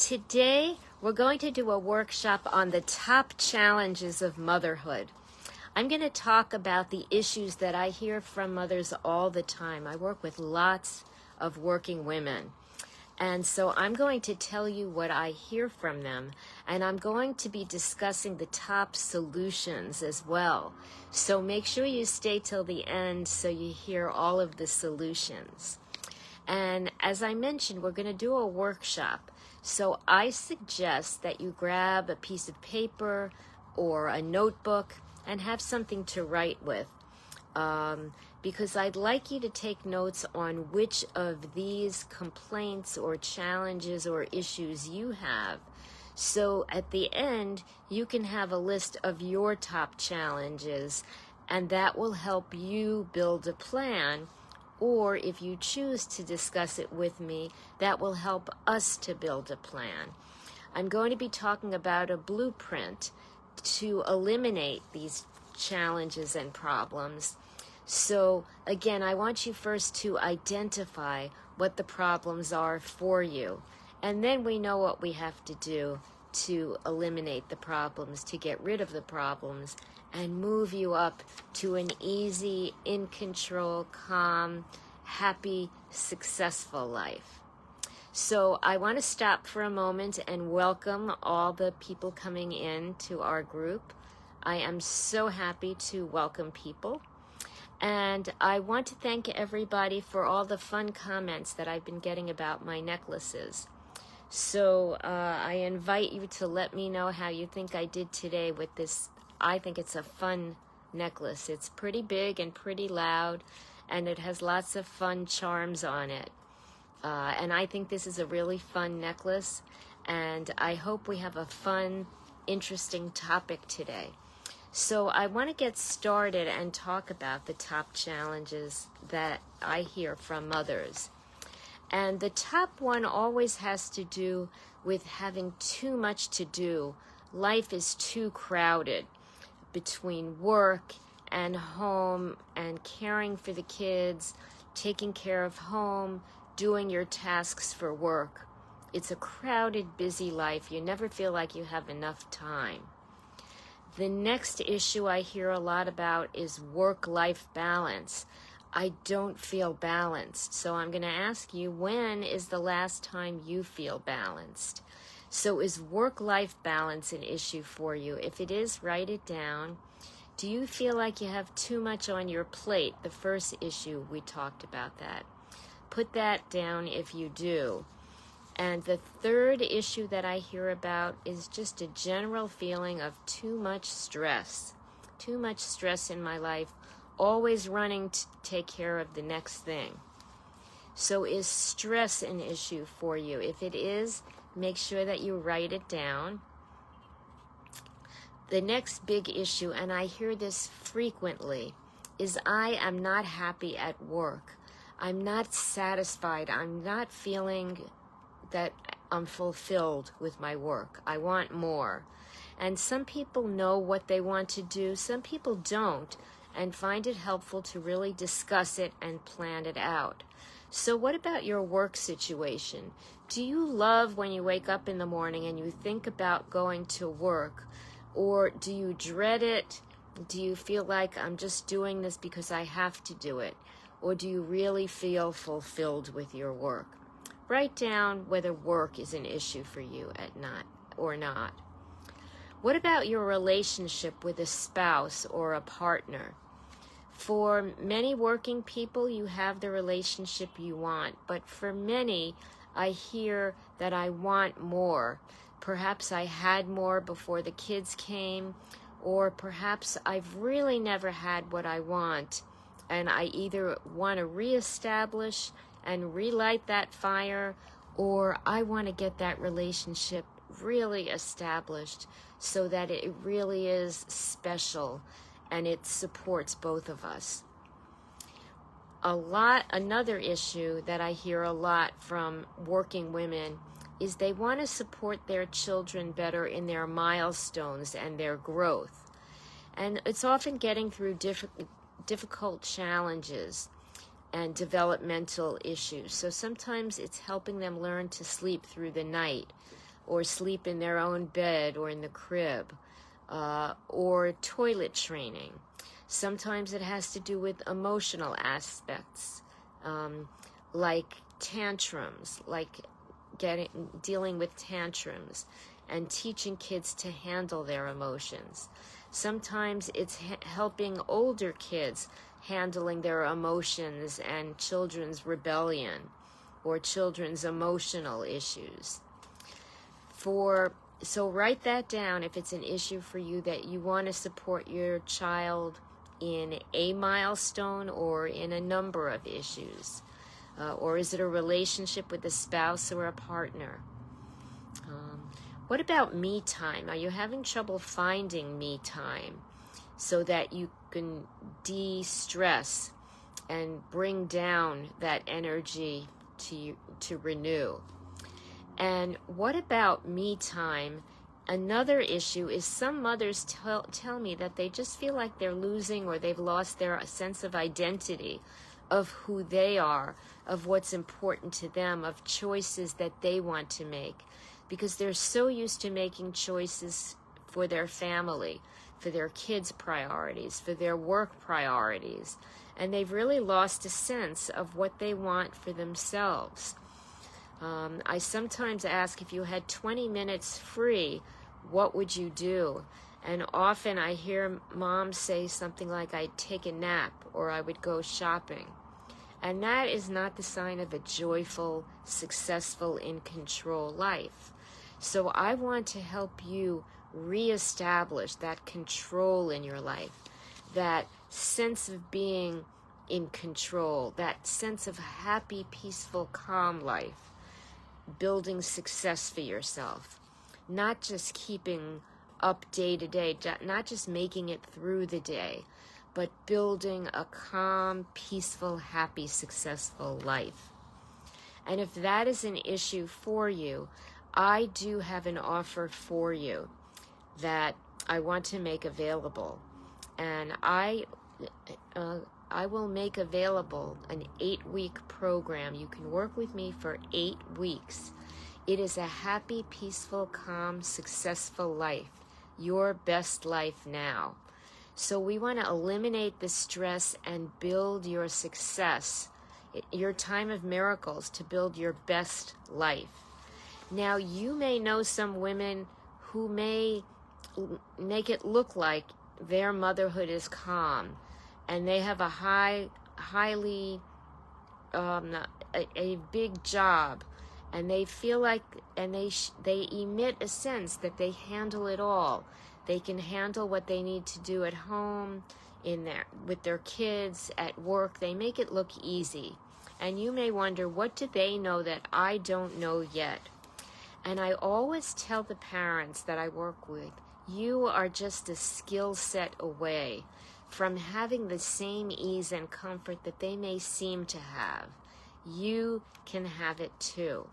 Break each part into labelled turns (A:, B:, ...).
A: Today, we're going to do a workshop on the top challenges of motherhood. I'm going to talk about the issues that I hear from mothers all the time. I work with lots of working women. And so I'm going to tell you what I hear from them, and I'm going to be discussing the top solutions as well. So make sure you stay till the end so you hear all of the solutions. And as I mentioned, we're going to do a workshop. So I suggest that you grab a piece of paper or a notebook and have something to write with. Because I'd like you to take notes on which of these complaints or challenges or issues you have. So at the end, you can have a list of your top challenges, and that will help you build a plan. Or if you choose to discuss it with me, that will help us to build a plan. I'm going to be talking about a blueprint to eliminate these challenges and problems. So again, I want you first to identify what the problems are for you. And then we know what we have to do to eliminate the problems, to get rid of the problems, and move you up to an easy, in control, calm, happy, successful life. So I want to stop for a moment and welcome all the people coming in to our group. I am so happy to welcome people. And I want to thank everybody for all the fun comments that I've been getting about my necklaces. So I invite you to let me know how you think I did today with this. I think it's a fun necklace. It's pretty big and pretty loud, and it has lots of fun charms on it. And I think this is a really fun necklace, and I hope we have a fun, interesting topic today. So I want to get started and talk about the top challenges that I hear from mothers. And the top one always has to do with having too much to do. Life is too crowded between work and home and caring for the kids, taking care of home, doing your tasks for work. It's a crowded, busy life. You never feel like you have enough time. The next issue I hear a lot about is work-life balance. I don't feel balanced. So I'm going to ask you, when is the last time you feel balanced? So is work-life balance an issue for you? If it is, write it down. Do you feel like you have too much on your plate? The first issue, we talked about that. Put that down if you do. And the third issue that I hear about is just a general feeling of too much stress. Too much stress in my life, always running to take care of the next thing. So is stress an issue for you? If it is, make sure that you write it down. The next big issue, and I hear this frequently, is I am not happy at work. I'm not satisfied. I'm not feeling that I'm fulfilled with my work. I want more. And some people know what they want to do. Some people don't, and find it helpful to really discuss it and plan it out. So what about your work situation? Do you love when you wake up in the morning and you think about going to work? Or do you dread it? Do you feel like I'm just doing this because I have to do it? Or do you really feel fulfilled with your work? Write down whether work is an issue for you or not. What about your relationship with a spouse or a partner? For many working people, you have the relationship you want, but for many, I hear that I want more. Perhaps I had more before the kids came, or perhaps I've really never had what I want, and I either want to reestablish and relight that fire, or I want to get that relationship really established so that it really is special and it supports both of us. Another issue that I hear a lot from working women is they want to support their children better in their milestones and their growth. And it's often getting through difficult challenges and developmental issues. So sometimes it's helping them learn to sleep through the night, or sleep in their own bed or in the crib, or toilet training. Sometimes it has to do with emotional aspects, like tantrums, like dealing with tantrums and teaching kids to handle their emotions. Sometimes it's helping older kids handling their emotions and children's rebellion or children's emotional issues. So write that down if it's an issue for you that you want to support your child in a milestone or in a number of issues. Or is it a relationship with a spouse or a partner? What about me time? Are you having trouble finding me time so that you can de-stress and bring down that energy to renew? And what about me time? Another issue is some mothers tell me that they just feel like they're losing or they've lost their sense of identity, of who they are, of what's important to them, of choices that they want to make, because they're so used to making choices for their family, for their kids' priorities, for their work priorities, and they've really lost a sense of what they want for themselves. I sometimes ask, if you had 20 minutes free, what would you do? And often I hear moms say something like, I'd take a nap or I would go shopping. And that is not the sign of a joyful, successful, in control life. So I want to help you reestablish that control in your life, that sense of being in control, that sense of happy, peaceful, calm life, building success for yourself, not just keeping up day to day, not just making it through the day, but building a calm, peaceful, happy, successful life. And if that is an issue for you, I do have an offer for you that I want to make available. And I will make available an 8-week program. You can work with me for 8 weeks. It is a happy, peaceful, calm, successful life. Your best life now. So we want to eliminate the stress and build your success, your time of miracles, to build your best life. Now, you may know some women who may make it look like their motherhood is calm, and they have a big job, and they feel like, and they emit a sense that they handle it all. They can handle what they need to do at home, with their kids, at work. They make it look easy. And you may wonder, what do they know that I don't know yet? And I always tell the parents that I work with, you are just a skill set away from having the same ease and comfort that they may seem to have. You can have it too.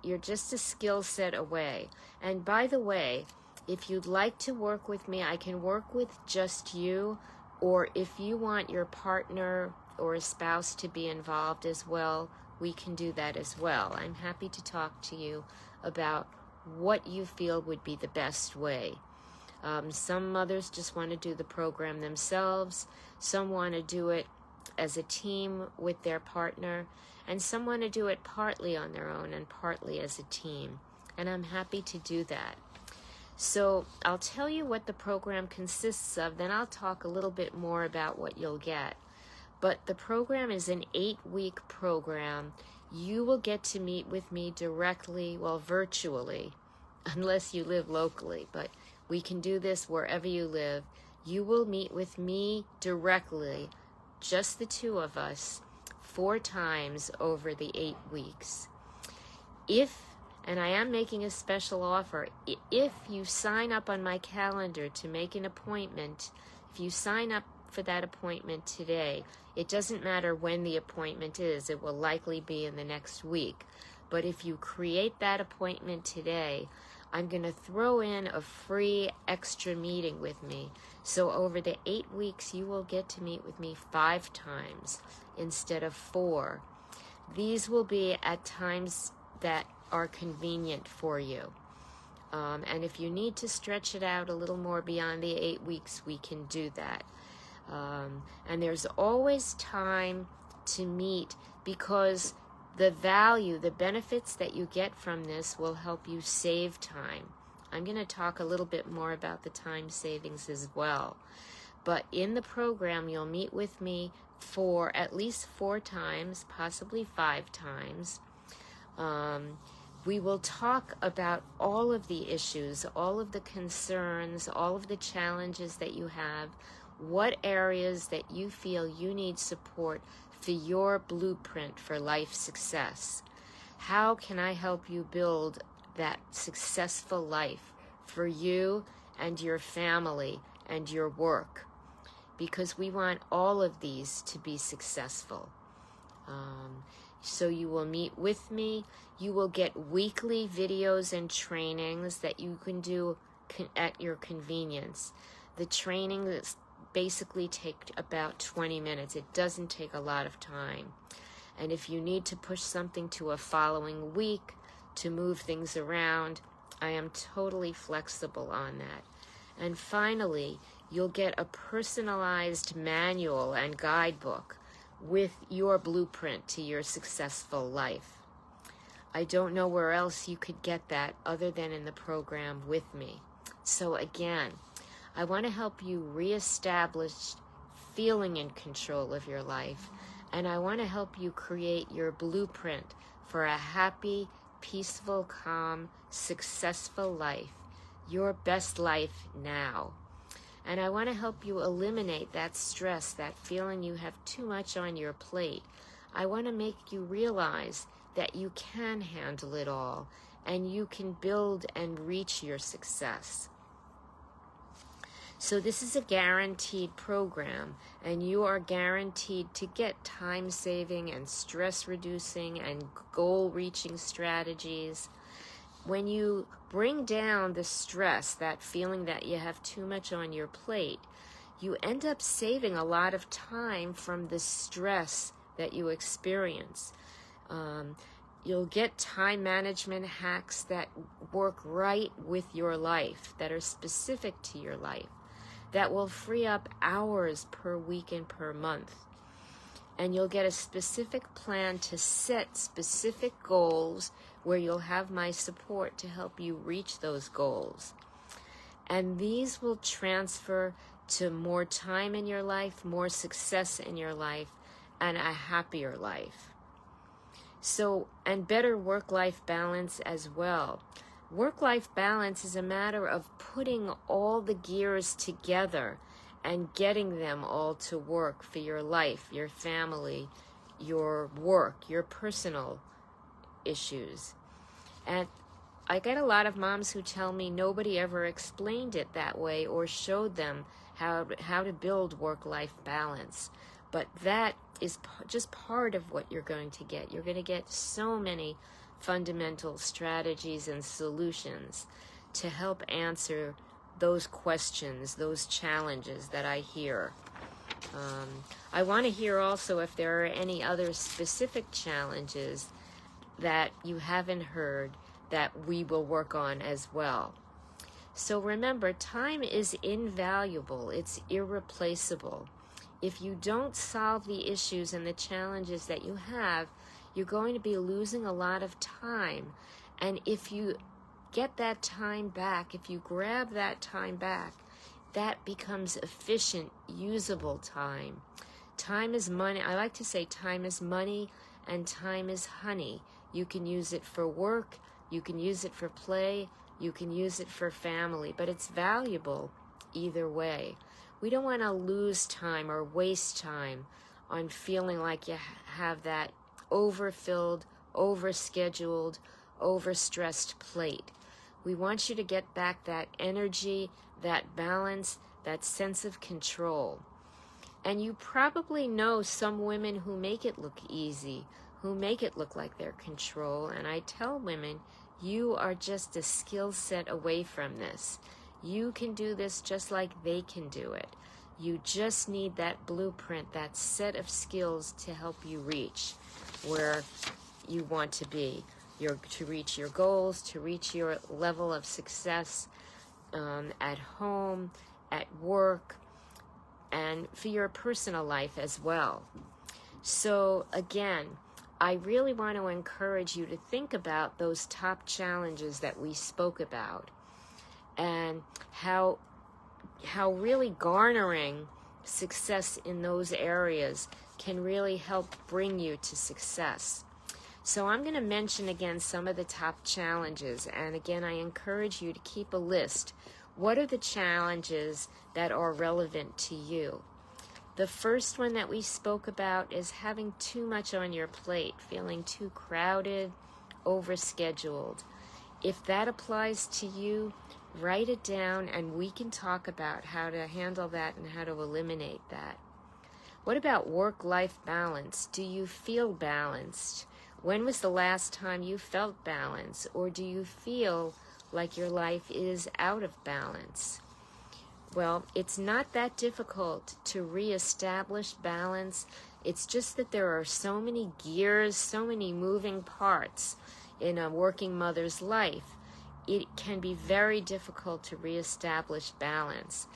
A: You're just a skill set away. And by the way, if you'd like to work with me, I can work with just you, or if you want your partner or a spouse to be involved as well, we can do that as well. I'm happy to talk to you about what you feel would be the best way. Some mothers just want to do the program themselves. Some want to do it as a team with their partner. And some want to do it partly on their own and partly as a team. And I'm happy to do that. So I'll tell you what the program consists of, then I'll talk a little bit more about what you'll get. But the program is an 8-week program. You will get to meet with me directly, well, virtually, unless you live locally, but we can do this wherever you live. You will meet with me directly, just the two of us, 4 times over the 8 weeks. And I am making a special offer, if you sign up on my calendar to make an appointment, if you sign up for that appointment today, it doesn't matter when the appointment is, it will likely be in the next week. But if you create that appointment today, I'm going to throw in a free extra meeting with me. So over the 8 weeks, you will get to meet with me 5 times instead of 4. These will be at times that are convenient for you. And if you need to stretch it out a little more beyond the 8 weeks, we can do that. And there's always time to meet, because the value, the benefits that you get from this will help you save time. I'm going to talk a little bit more about the time savings as well. But in the program, you'll meet with me for at least 4 times, possibly 5 times. We will talk about all of the issues, all of the concerns, all of the challenges that you have, what areas that you feel you need support for your blueprint for life success. How can I help you build that successful life for you and your family and your work? Because we want all of these to be successful. So you will meet with me. You will get weekly videos and trainings that you can do at your convenience. The trainings basically take about 20 minutes. It doesn't take a lot of time. And if you need to push something to a following week to move things around, I am totally flexible on that. And finally, you'll get a personalized manual and guidebook with your blueprint to your successful life. I don't know where else you could get that other than in the program with me. So again, I want to help you reestablish feeling in control of your life, and I want to help you create your blueprint for a happy, peaceful, calm, successful life, your best life now. And I want to help you eliminate that stress, that feeling you have too much on your plate. I want to make you realize that you can handle it all, and you can build and reach your success. So this is a guaranteed program, and you are guaranteed to get time-saving and stress-reducing and goal-reaching strategies. When you bring down the stress, that feeling that you have too much on your plate, you end up saving a lot of time from the stress that you experience. You'll get time management hacks that work right with your life, that are specific to your life, that will free up hours per week and per month. And you'll get a specific plan to set specific goals where you'll have my support to help you reach those goals. And these will transfer to more time in your life, more success in your life, and a happier life. So, and better work-life balance as well. Work-life balance is a matter of putting all the gears together and getting them all to work for your life, your family, your work, your personal issues. And I get a lot of moms who tell me nobody ever explained it that way or showed them how to build work-life balance. But that is just part of what you're going to get. You're going to get so many fundamental strategies and solutions to help answer those questions, those challenges that I hear. I want to hear also if there are any other specific challenges that you haven't heard that we will work on as well. So remember, time is invaluable. It's irreplaceable. If you don't solve the issues and the challenges that you have, you're going to be losing a lot of time. And if you get that time back, if you grab that time back, that becomes efficient, usable time. Time is money. I like to say time is money and time is honey. You can use it for work, you can use it for play, you can use it for family, but it's valuable either way. We don't want to lose time or waste time on feeling like you have that overfilled, overscheduled, overstressed plate. We want you to get back that energy, that balance, that sense of control. And you probably know some women who make it look easy, who make it look like they're control. And I tell women, you are just a skill set away from this. You can do this just like they can do it. You just need that blueprint, that set of skills to help you reach where you want to be. to reach your goals, to reach your level of success at home, at work, and for your personal life as well. So again, I really want to encourage you to think about those top challenges that we spoke about, and how really garnering success in those areas can really help bring you to success. So I'm going to mention again some of the top challenges, and again I encourage you to keep a list. What are the challenges that are relevant to you? The first one that we spoke about is having too much on your plate, feeling too crowded, overscheduled. If that applies to you, write it down and we can talk about how to handle that and how to eliminate that. What about work-life balance? Do you feel balanced? When was the last time you felt balance? Or do you feel like your life is out of balance? Well, it's not that difficult to reestablish balance. It's just that there are so many gears, so many moving parts in a working mother's life. It can be very difficult to reestablish balance.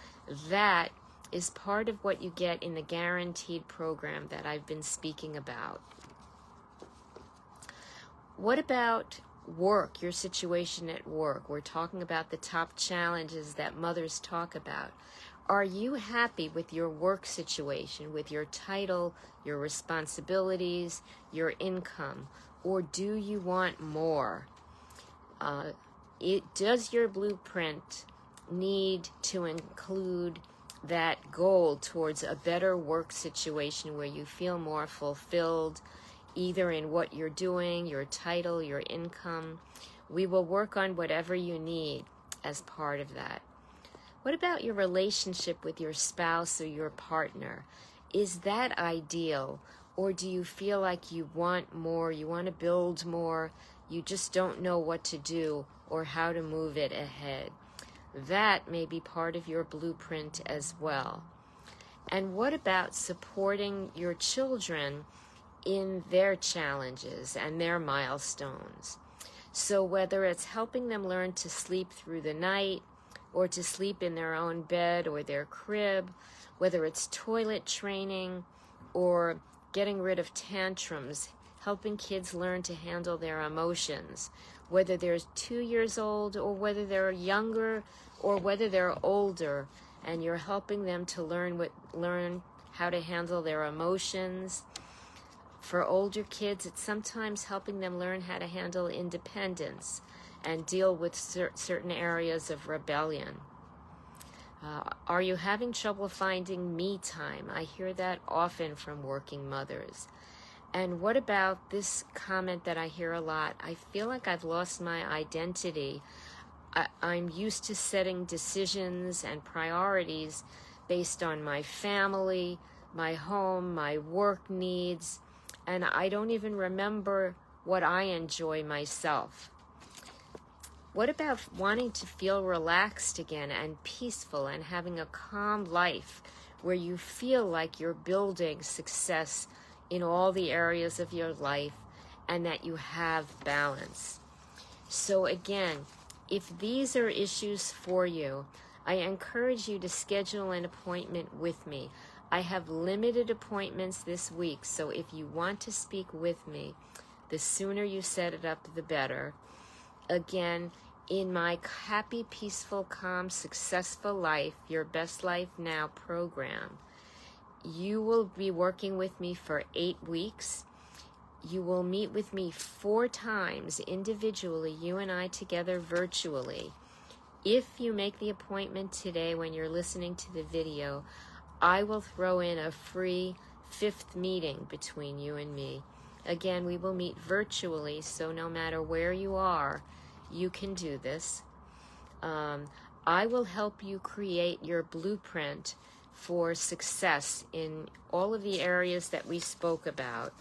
A: That is part of what you get in the guaranteed program that I've been speaking about. What about work, your situation at work? We're talking about the top challenges that mothers talk about. Are you happy with your work situation, with your title, your responsibilities, your income, or do you want more? Does your blueprint need to include that goal towards a better work situation where you feel more fulfilled, either in what you're doing, your title, your income? We will work on whatever you need as part of that. What about your relationship with your spouse or your partner? Is that ideal, or do you feel like you want more, you want to build more, you just don't know what to do or how to move it ahead? That may be part of your blueprint as well. And what about supporting your children in their challenges and their milestones? So whether it's helping them learn to sleep through the night, or to sleep in their own bed or their crib, whether it's toilet training or getting rid of tantrums, helping kids learn to handle their emotions, whether they're 2 years old or whether they're younger or whether they're older, and you're helping them to learn how to handle their emotions. For older kids, it's sometimes helping them learn how to handle independence and deal with certain areas of rebellion. Are you having trouble finding me time? I hear that often from working mothers. And what about this comment that I hear a lot? I feel like I've lost my identity. I'm used to setting decisions and priorities based on my family, my home, my work needs, and I don't even remember what I enjoy myself. What about wanting to feel relaxed again and peaceful and having a calm life where you feel like you're building success in all the areas of your life and that you have balance? So again, if these are issues for you, I encourage you to schedule an appointment with me. I have limited appointments this week, so if you want to speak with me, the sooner you set it up, the better. Again, in my Happy, Peaceful, Calm, Successful Life, Your Best Life Now program, you will be working with me for 8 weeks. You will meet with me 4 times individually, you and I together virtually. If you make the appointment today when you're listening to the video, I will throw in a free 5th meeting between you and me. Again, we will meet virtually, so no matter where you are, you can do this. I will help you create your blueprint for success in all of the areas that we spoke about.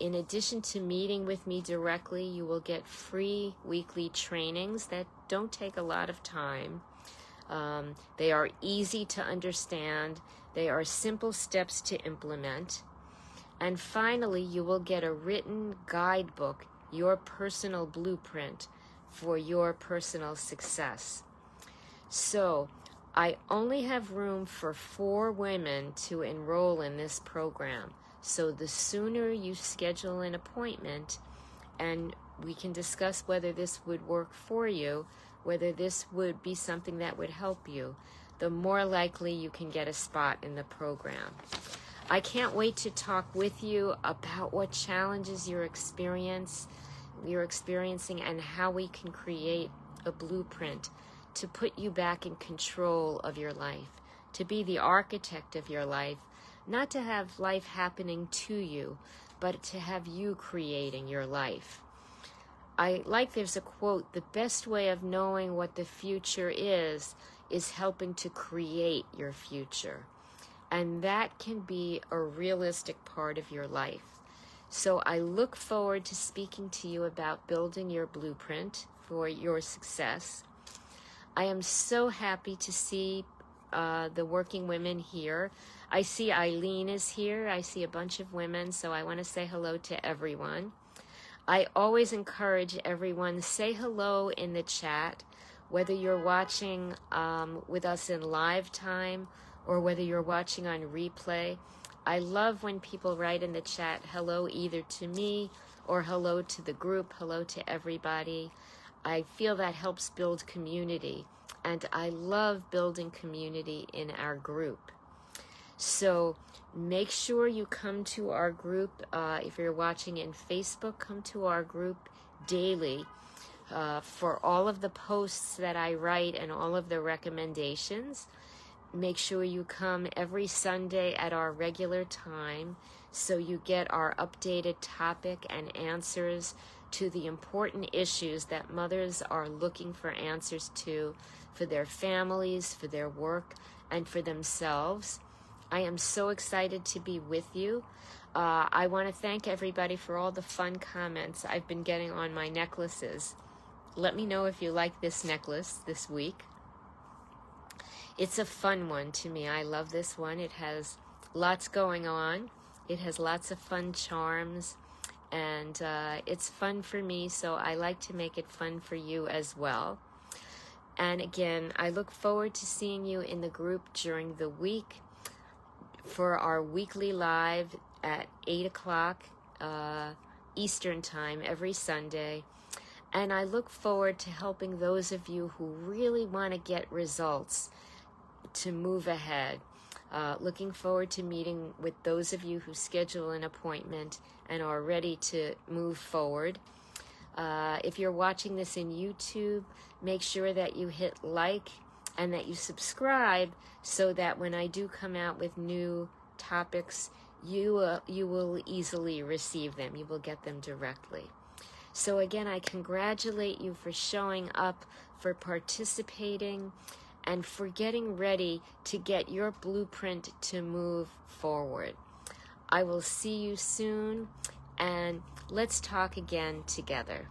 A: In addition to meeting with me directly, you will get free weekly trainings that don't take a lot of time. They are easy to understand. They are simple steps to implement. And finally, you will get a written guidebook your personal blueprint for your personal success. So I only have room for 4 women to enroll in this program. So the sooner you schedule an appointment, and we can discuss whether this would work for you, whether this would be something that would help you, the more likely you can get a spot in the program. I can't wait to talk with you about what challenges you're experiencing and how we can create a blueprint to put you back in control of your life, to be the architect of your life, not to have life happening to you, but to have you creating your life. There's a quote, the best way of knowing what the future is helping to create your future. And that can be a realistic part of your life. So I look forward to speaking to you about building your blueprint for your success. I am so happy to see the working women here. I see Eileen is here. I see a bunch of women, so I want to say hello to everyone. I always encourage everyone to say hello in the chat, whether you're watching with us in live time or whether you're watching on replay. I love when people write in the chat hello either to me or hello to the group, hello to everybody. I feel that helps build community, and I love building community in our group. So make sure you come to our group. If you're watching in Facebook, come to our group daily for all of the posts that I write and all of the recommendations. Make sure you come every Sunday at our regular time so you get our updated topic and answers to the important issues that mothers are looking for answers to for their families, for their work, and for themselves. I am so excited to be with you. I want to thank everybody for all the fun comments I've been getting on my necklaces. Let me know if you like this necklace this week. It's a fun one to me. I love this one. It has lots going on. It has lots of fun charms, and it's fun for me, so I like to make it fun for you as well. And again, I look forward to seeing you in the group during the week for our weekly live at 8 o'clock Eastern Time every Sunday. And I look forward to helping those of you who really want to get results to move ahead. Looking forward to meeting with those of you who schedule an appointment and are ready to move forward. If you're watching this in YouTube, make sure that you hit like and that you subscribe so that when I do come out with new topics, you will easily receive them. You will get them directly. So again, I congratulate you for showing up, for participating, and for getting ready to get your blueprint to move forward. I will see you soon, and let's talk again together.